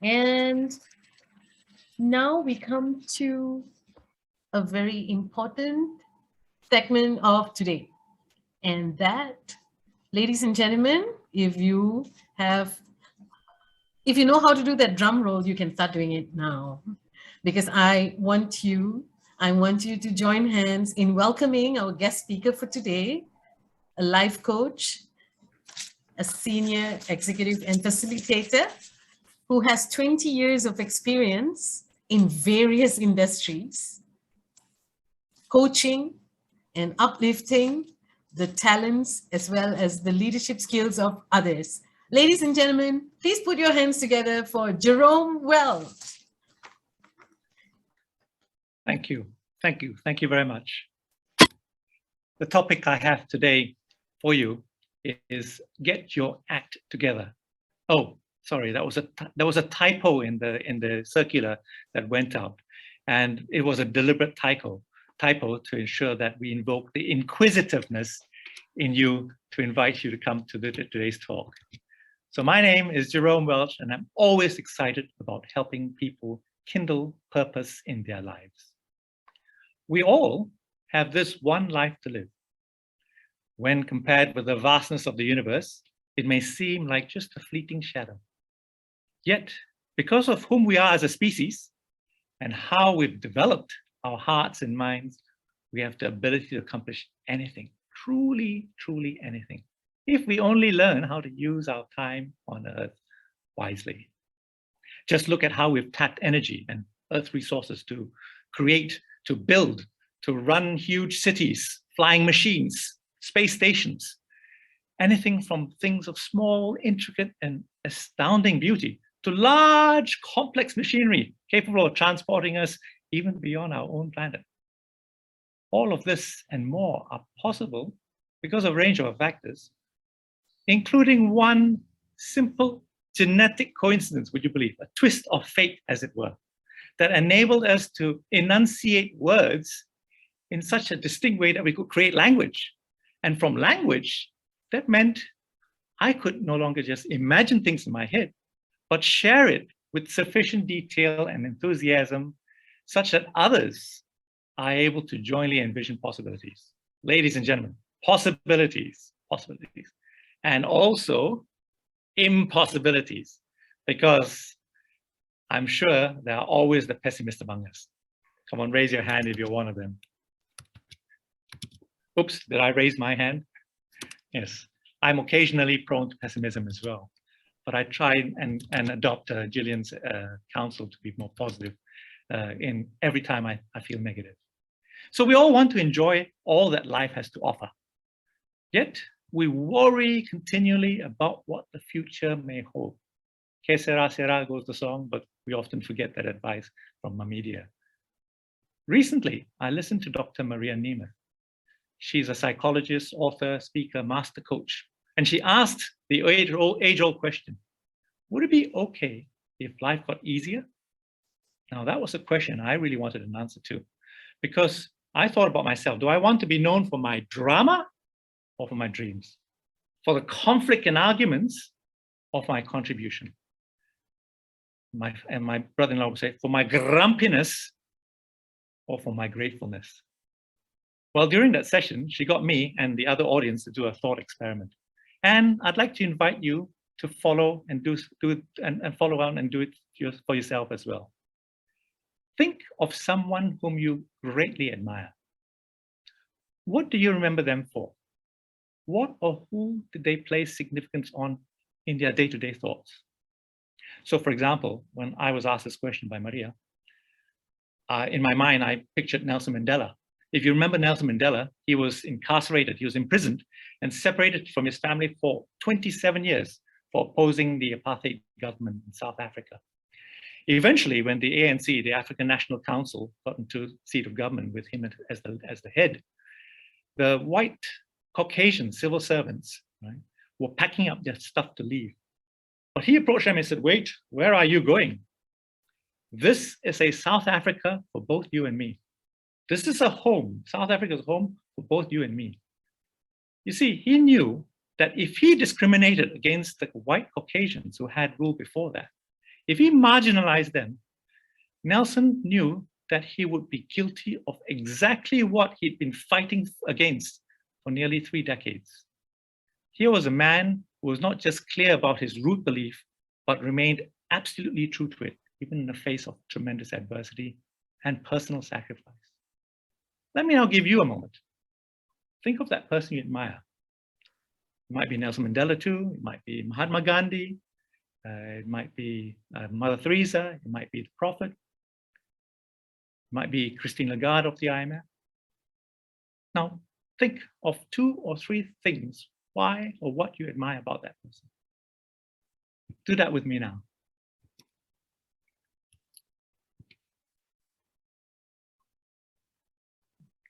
And now we come to a very important segment of today. And that, ladies and gentlemen, if you know how to do that drum roll, you can start doing it now. Because I want you to join hands in welcoming our guest speaker for today, a life coach, a senior executive and facilitator who has 20 years of experience in various industries, coaching and uplifting the talents as well as the leadership skills of others. Ladies and gentlemen, please put your hands together for Jerome Welch. Thank you. Thank you. Thank you very much. The topic I have today for you is get your act together. Oh, sorry, there was a typo in the circular that went out, and it was a deliberate typo to ensure that we invoke the inquisitiveness in you to invite you to come to today's talk. So my name is Jerome Welch, and I'm always excited about helping people kindle purpose in their lives. We all have this one life to live. When compared with the vastness of the universe, it may seem like just a fleeting shadow. Yet, because of whom we are as a species and how we've developed our hearts and minds, we have the ability to accomplish anything, truly, truly anything, if we only learn how to use our time on Earth wisely. Just look at how we've tapped energy and Earth resources to create, to build, to run huge cities, flying machines, space stations, anything from things of small, intricate, and astounding beauty to large, complex machinery capable of transporting us even beyond our own planet. All of this and more are possible because of a range of factors, including one simple genetic coincidence, would you believe, a twist of fate, as it were, that enabled us to enunciate words in such a distinct way that we could create language. And from language, that meant I could no longer just imagine things in my head, but share it with sufficient detail and enthusiasm such that others are able to jointly envision possibilities. Ladies and gentlemen, possibilities, and also impossibilities, because I'm sure there are always the pessimists among us. Come on, raise your hand if you're one of them. Oops, did I raise my hand? Yes, I'm occasionally prone to pessimism as well, but I try and adopt Gillian's counsel to be more positive in every time I feel negative. So we all want to enjoy all that life has to offer. Yet we worry continually about what the future may hold. Que sera, sera goes the song, but we often forget that advice from the media. Recently, I listened to Dr. Maria Nemeth. She's a psychologist, author, speaker, master coach. And she asked the age-old question, would it be okay if life got easier? Now, that was a question I really wanted an answer to, because I thought about myself. Do I want to be known for my drama or for my dreams? For the conflict and arguments or for my contribution? And my brother-in-law would say, for my grumpiness or for my gratefulness? Well, during that session, she got me and the other audience to do a thought experiment. And I'd like to invite you to follow and do it and follow on and do it for yourself as well. Think of someone whom you greatly admire. What do you remember them for? What or who did they place significance on in their day-to-day thoughts? So, for example, when I was asked this question by Maria, in my mind, I pictured Nelson Mandela. If you remember Nelson Mandela, he was incarcerated, he was imprisoned and separated from his family for 27 years for opposing the apartheid government in South Africa. Eventually, when the ANC, the African National Council, got into seat of government with him as the head, the white Caucasian civil servants, right, were packing up their stuff to leave. But he approached them and said, wait, where are you going? This is a South Africa for both you and me. This is a home. South Africa is a home for both you and me. You see, he knew that if he discriminated against the white Caucasians who had ruled before that, If he marginalized them, Nelson knew that he would be guilty of exactly what he'd been fighting against for nearly 3 decades. Here was a man who was not just clear about his root belief, but remained absolutely true to it, even in the face of tremendous adversity and personal sacrifice. Let me now give you a moment. Think of that person you admire. It might be Nelson Mandela too, it might be Mahatma Gandhi, it might be Mother Teresa, it might be the Prophet, it might be Christine Lagarde of the IMF. Now, think of 2 or 3 things, why or what you admire about that person. Do that with me now.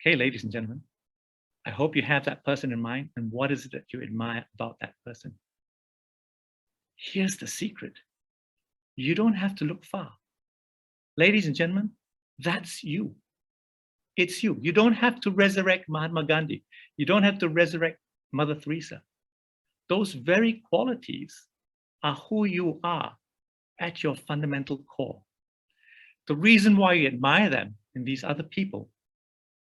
Okay, ladies and gentlemen, I hope you have that person in mind, and what is it that you admire about that person? Here's the secret. You don't have to look far. Ladies and gentlemen, that's you. It's you. You don't have to resurrect Mahatma Gandhi. You don't have to resurrect Mother Teresa. Those very qualities are who you are at your fundamental core. The reason why you admire them in these other people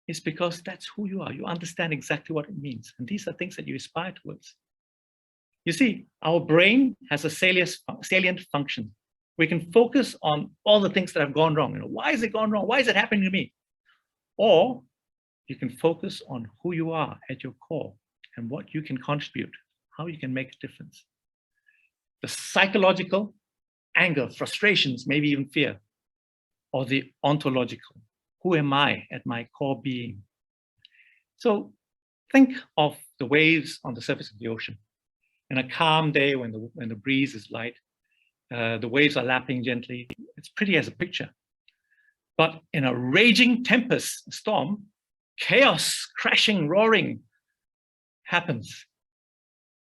is because that's who you are. You understand exactly what it means. And these are things that you aspire towards. You see, our brain has a salient function. We can focus on all the things that have gone wrong. Why is it gone wrong? Why is it happening to me? Or you can focus on who you are at your core and what you can contribute, how you can make a difference. The psychological, anger, frustrations, maybe even fear, or the ontological, who am I at my core being? So think of the waves on the surface of the ocean. In a calm day when the breeze is light, the waves are lapping gently. It's pretty as a picture. But in a raging tempest storm, chaos, crashing, roaring happens.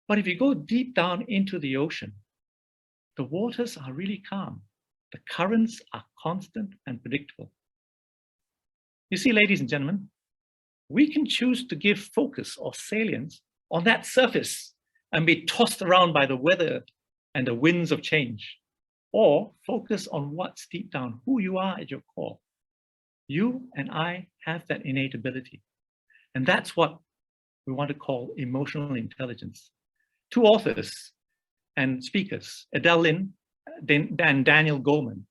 But if you go deep down into the ocean, the waters are really calm. The currents are constant and predictable. You see, ladies and gentlemen, we can choose to give focus or salience on that surface and be tossed around by the weather and the winds of change, or focus on what's deep down, who you are at your core. You and I have that innate ability. And that's what we want to call emotional intelligence. 2 authors and speakers, Adele Lin and Daniel Goleman,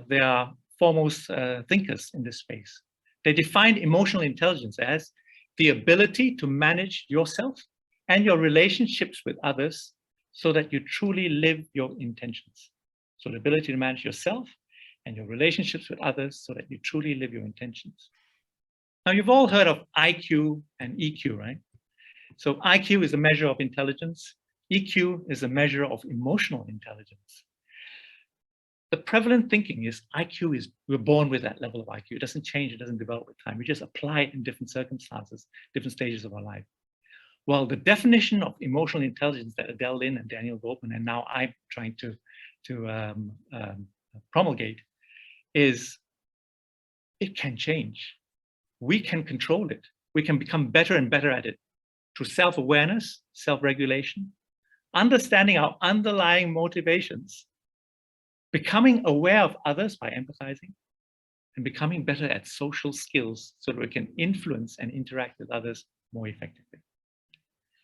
they are foremost thinkers in this space. They defined emotional intelligence as the ability to manage yourself and your relationships with others so that you truly live your intentions. So the ability to manage yourself and your relationships with others so that you truly live your intentions. Now, you've all heard of IQ and EQ, right? So IQ is a measure of intelligence. EQ is a measure of emotional intelligence. The prevalent thinking is IQ is, we're born with that level of IQ. It doesn't change, it doesn't develop with time. We just apply it in different circumstances, different stages of our life. Well, the definition of emotional intelligence that Adele Lin and Daniel Goleman, and now I'm trying to promulgate, is it can change. We can control it. We can become better and better at it through self-awareness, self-regulation, understanding our underlying motivations, becoming aware of others by empathizing, and becoming better at social skills so that we can influence and interact with others more effectively.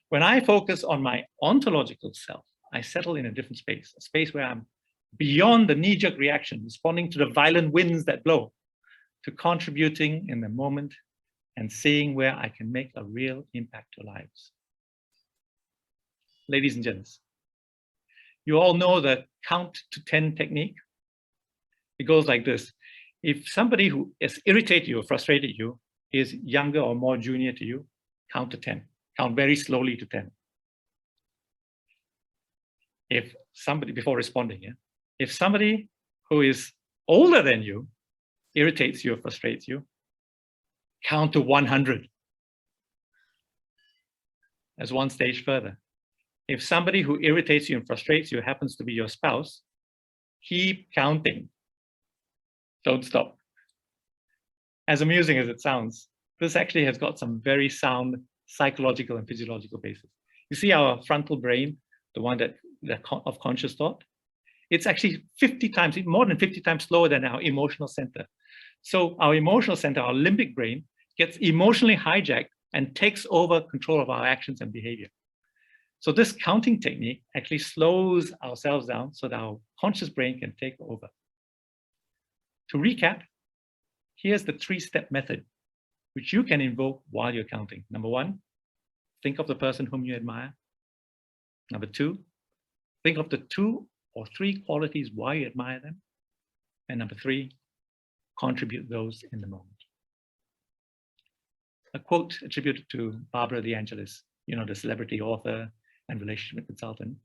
When I focus on my ontological self, I settle in a different space, a space where I'm beyond the knee-jerk reaction, responding to the violent winds that blow, to contributing in the moment and seeing where I can make a real impact to lives. Ladies and gents, you all know the count to 10 technique. It goes like this. If somebody who has irritated you or frustrated you is younger or more junior to you, count to 10. Count very slowly to 10. If somebody, before responding, yeah? If somebody who is older than you irritates you or frustrates you, count to 100. As one stage further. If somebody who irritates you and frustrates you happens to be your spouse, keep counting. Don't stop. As amusing as it sounds, this actually has got some very sound psychological and physiological basis. You see our frontal brain, the one that of conscious thought, it's actually 50 times, more than 50 times slower than our emotional center. So our emotional center, our limbic brain, gets emotionally hijacked and takes over control of our actions and behavior. So this counting technique actually slows ourselves down so that our conscious brain can take over. To recap, here's the 3-step method, which you can invoke while you're counting. Number 1, think of the person whom you admire. Number 2, think of the 2 or 3 qualities why you admire them. And number 3, contribute those in the moment. A quote attributed to Barbara DeAngelis, you know, the celebrity author and relationship consultant,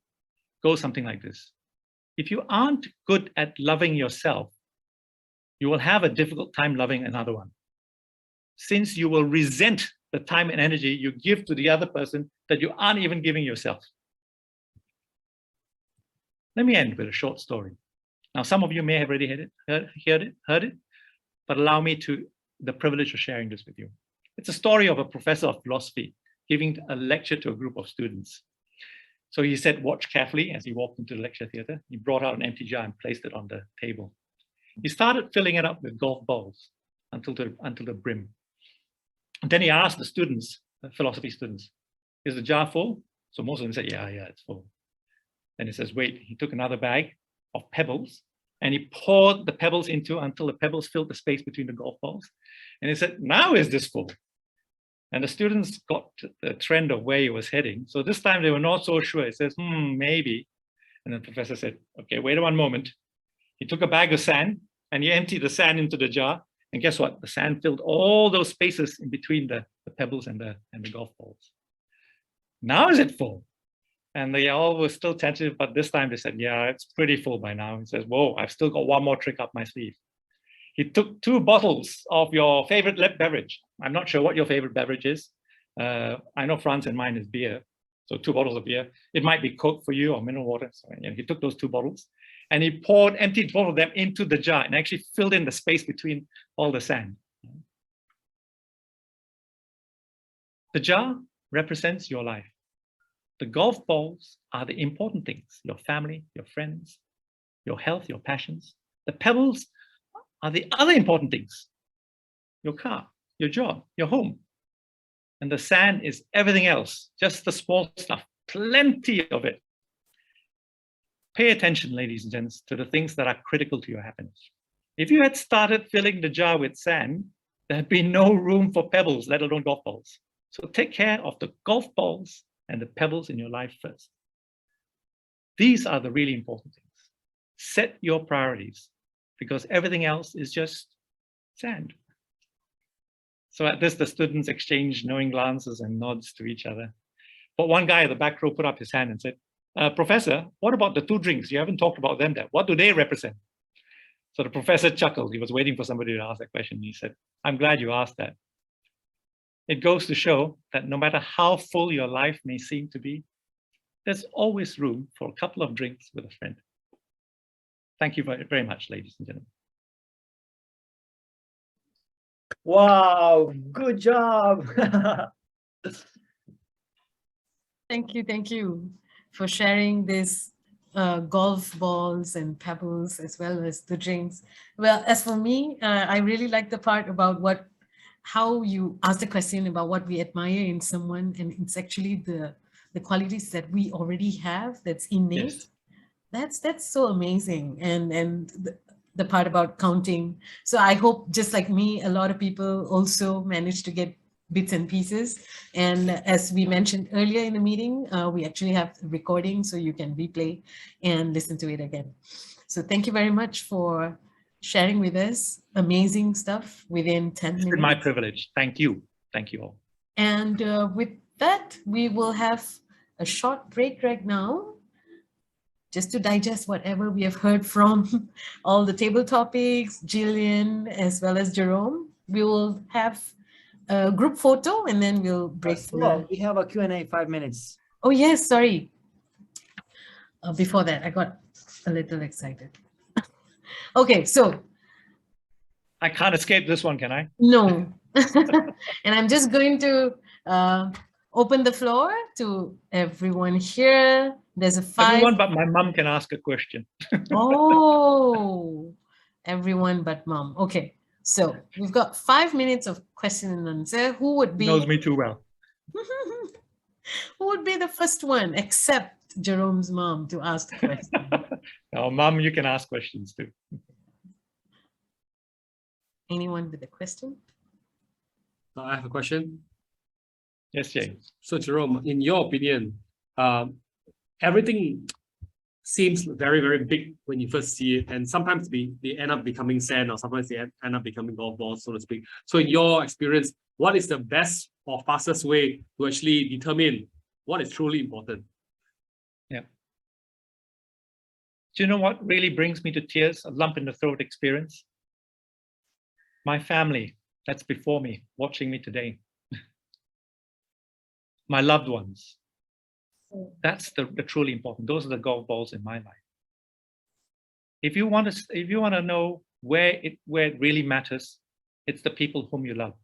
goes something like this. If you aren't good at loving yourself, you will have a difficult time loving another one, since you will resent the time and energy you give to the other person that you aren't even giving yourself. Let me end with a short story. Now, some of you may have already heard it, but allow me the privilege of sharing this with you. It's a story of a professor of philosophy giving a lecture to a group of students. So he said, watch carefully as he walked into the lecture theater. He brought out an empty jar and placed it on the table. He started filling it up with golf balls until the brim. And then he asked the students, the philosophy students, is the jar full? So most of them said, yeah, it's full. Then he says, wait, he took another bag of pebbles and he poured the pebbles into until the pebbles filled the space between the golf balls. And he said, now is this full? And the students got the trend of where he was heading. So this time they were not so sure. He says, maybe. And the professor said, okay, wait 1 moment. He took a bag of sand and he emptied the sand into the jar. And guess what? The sand filled all those spaces in between the pebbles and the golf balls. Now is it full? And they all were still tentative, but this time they said, yeah, it's pretty full by now. He says, whoa, I've still got one more trick up my sleeve. He took 2 bottles of your favorite beverage. I'm not sure what your favorite beverage is. I know Franz and mine is beer. So 2 bottles of beer. It might be Coke for you or mineral water. So, and he took those 2 bottles and he emptied both of them into the jar and actually filled in the space between all the sand. The jar represents your life. The golf balls are the important things, your family, your friends, your health, your passions. The pebbles are the other important things, your car, your job, your home. And the sand is everything else, just the small stuff, plenty of it. Pay attention, ladies and gents, to the things that are critical to your happiness. If you had started filling the jar with sand, there'd be no room for pebbles, let alone golf balls. So take care of the golf balls and the pebbles in your life first. These are the really important things. Set your priorities, because everything else is just sand. So at this, the students exchanged knowing glances and nods to each other. But one guy at the back row put up his hand and said, Professor, what about the 2 drinks? You haven't talked about them there. What do they represent? So the professor chuckled. He was waiting for somebody to ask that question. He said, I'm glad you asked that. It goes to show that no matter how full your life may seem to be, there's always room for a couple of drinks with a friend. Thank you very, very much, ladies and gentlemen. Wow, good job. Thank you for sharing this golf balls and pebbles as well as the drinks. Well, as for me, I really like the part about how you asked the question about what we admire in someone, and it's actually the qualities that we already have that's innate. Yes. That's so amazing. And the part about counting. So I hope, just like me, a lot of people also manage to get bits and pieces. And as we mentioned earlier in the meeting, we actually have a recording so you can replay and listen to it again. So thank you very much for sharing with us amazing stuff within 10 minutes. It's been my privilege. Thank you. Thank you all. And with that, we will have a short break right now, just to digest whatever we have heard from all the table topics, Jillian, as well as Jerome. We will have a group photo and then we'll break through. We have a Q&A, 5 minutes. Oh yes, sorry. Before that, I got a little excited. Okay, so. I can't escape this one, can I? No. And I'm just going to open the floor to everyone here. There's a 5. Everyone but my mum can ask a question. Oh, everyone but mom. Okay, so we've got 5 minutes of question and answer. Who would be? Knows me too well. Who would be the first one, except Jerome's mom, to ask the question? Now, mum, you can ask questions too. Anyone with a question? I have a question. Yes, James. So, Jerome, in your opinion, everything seems very, very big when you first see it, and sometimes they end up becoming sand, or sometimes they end up becoming golf balls, so to speak. So, in your experience, what is the best or fastest way to actually determine what is truly important? Yeah. Do you know what really brings me to tears? A lump in the throat experience. My family that's before me, watching me today. My loved ones. That's the truly important. Those are the golf balls in my life. If you want to know where it really matters, it's the people whom you love.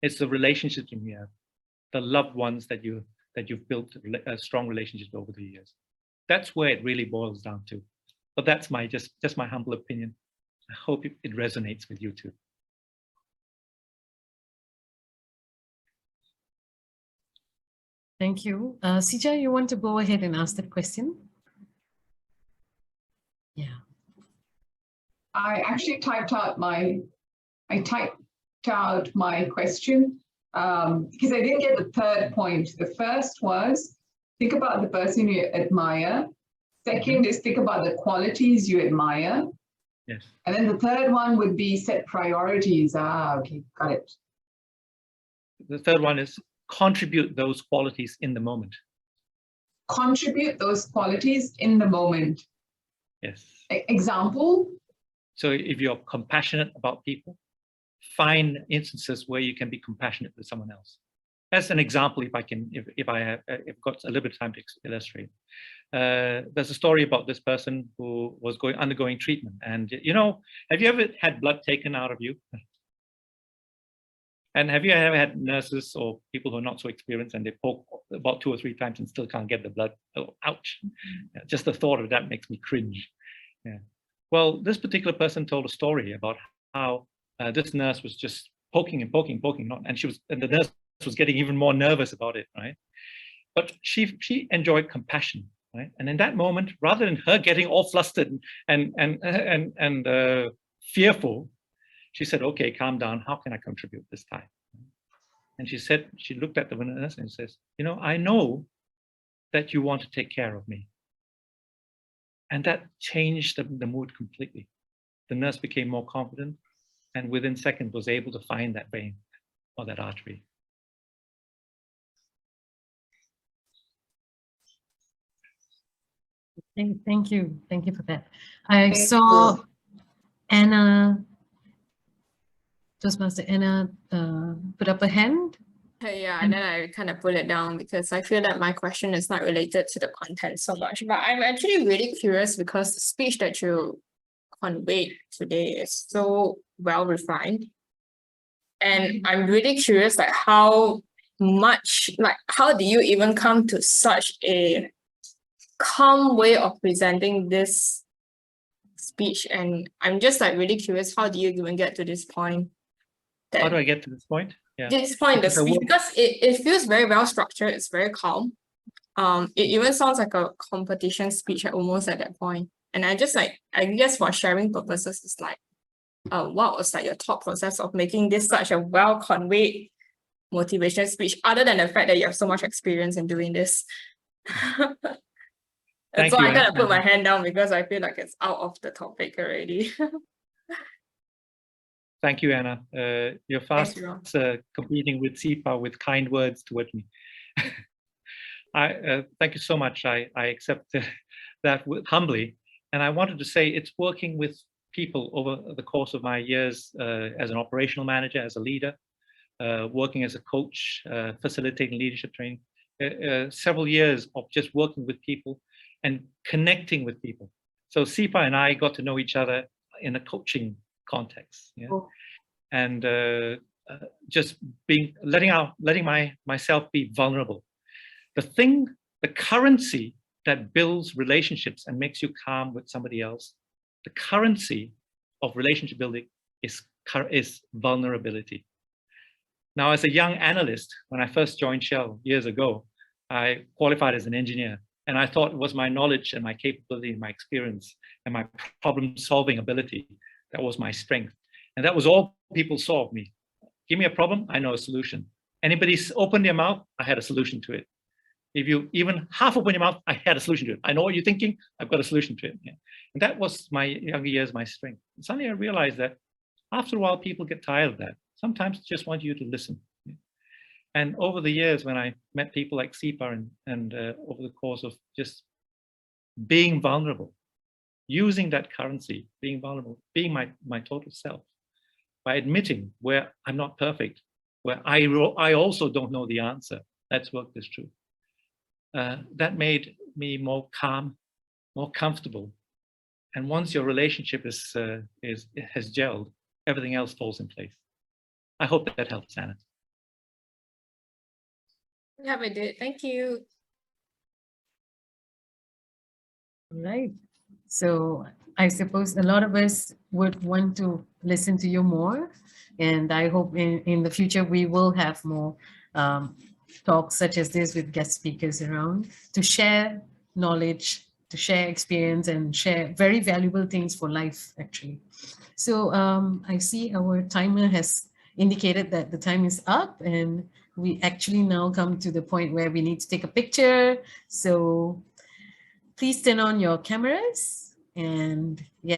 It's the relationships you have, the loved ones that you've built a strong relationship over the years. That's where it really boils down to. But that's my just my humble opinion. I hope it resonates with you too. Thank you. Sija, you want to go ahead and ask that question? Yeah. I actually typed out my question because I didn't get the third point. The first was think about the person you admire. Second is think about the qualities you admire. Yes. And then the third one would be set priorities. Okay, got it. The third one is contribute those qualities in the moment. Contribute those qualities in the moment. Yes. Example? So if you're compassionate about people, find instances where you can be compassionate with someone else. As an example, if I've got a little bit of time to illustrate. There's a story about this person who was undergoing treatment. And, you know, have you ever had blood taken out of you? And have you ever had nurses or people who are not so experienced and they poke about 2 or 3 times and still can't get the blood? Oh, ouch. Yeah, just the thought of that makes me cringe. Yeah. Well, this particular person told a story about how this nurse was just poking and poking, and the nurse was getting even more nervous about it, right? But she enjoyed compassion, right? And in that moment, rather than her getting all flustered and fearful, she said, "Okay, calm down. How can I contribute this time?" And she said, she looked at the nurse and says, "You know, I know that you want to take care of me." And that changed the mood completely. The nurse became more confident and within seconds was able to find that vein or that artery. Thank you. Thank you for that. I saw Anna, Toastmaster Anna, put up a hand. Yeah, and then I kind of put it down because I feel that my question is not related to the content so much. But I'm actually really curious because the speech that you conveyed today is so well refined. And I'm really curious, like how do you even come to such a calm way of presenting this speech? And I'm just like really curious, how do you even get to this point? How do I get to this point? Yeah. This point, the speech, because it feels very well structured, it's very calm. It even sounds like a competition speech almost at that point. And I guess for sharing purposes, it's like, what was like your thought process of making this such a well conveyed motivational speech, other than the fact that you have so much experience in doing this? And so I kind of put my hand down because I feel like it's out of the topic already. Thank you, Anna. You're fast competing with Sipa with kind words towards me. Thank you so much. I accept that humbly. And I wanted to say it's working with people over the course of my years as an operational manager, as a leader, working as a coach, facilitating leadership training, several years of just working with people and connecting with people. So Sipa and I got to know each other in a coaching context, yeah? Oh. And just letting myself be vulnerable. The currency that builds relationships and makes you calm with somebody else, the currency of relationship building is vulnerability. Now, as a young analyst, when I first joined Shell years ago, I qualified as an engineer, and I thought it was my knowledge and my capability and my experience and my problem-solving ability that was my strength. And that was all people saw of me. Give me a problem, I know a solution. Anybody open their mouth, I had a solution to it. If you even half open your mouth, I had a solution to it. I know what you're thinking, I've got a solution to it. Yeah. And that was my younger years, my strength. And suddenly I realized that after a while, people get tired of that. Sometimes they just want you to listen. Yeah. And over the years, when I met people like Sipa and over the course of just being vulnerable, using that currency, being vulnerable, being my total self, by admitting where I'm not perfect, where I also don't know the answer. That's worked this truth. That made me more calm, more comfortable. And once your relationship has gelled, everything else falls in place. I hope that helps, Anna. Yeah, I did. Thank you. Right. So I suppose a lot of us would want to listen to you more. And I hope in the future we will have more talks such as this with guest speakers around to share knowledge, to share experience, and share very valuable things for life, actually. So I see our timer has indicated that the time is up, and we actually now come to the point where we need to take a picture. So please turn on your cameras, and yeah.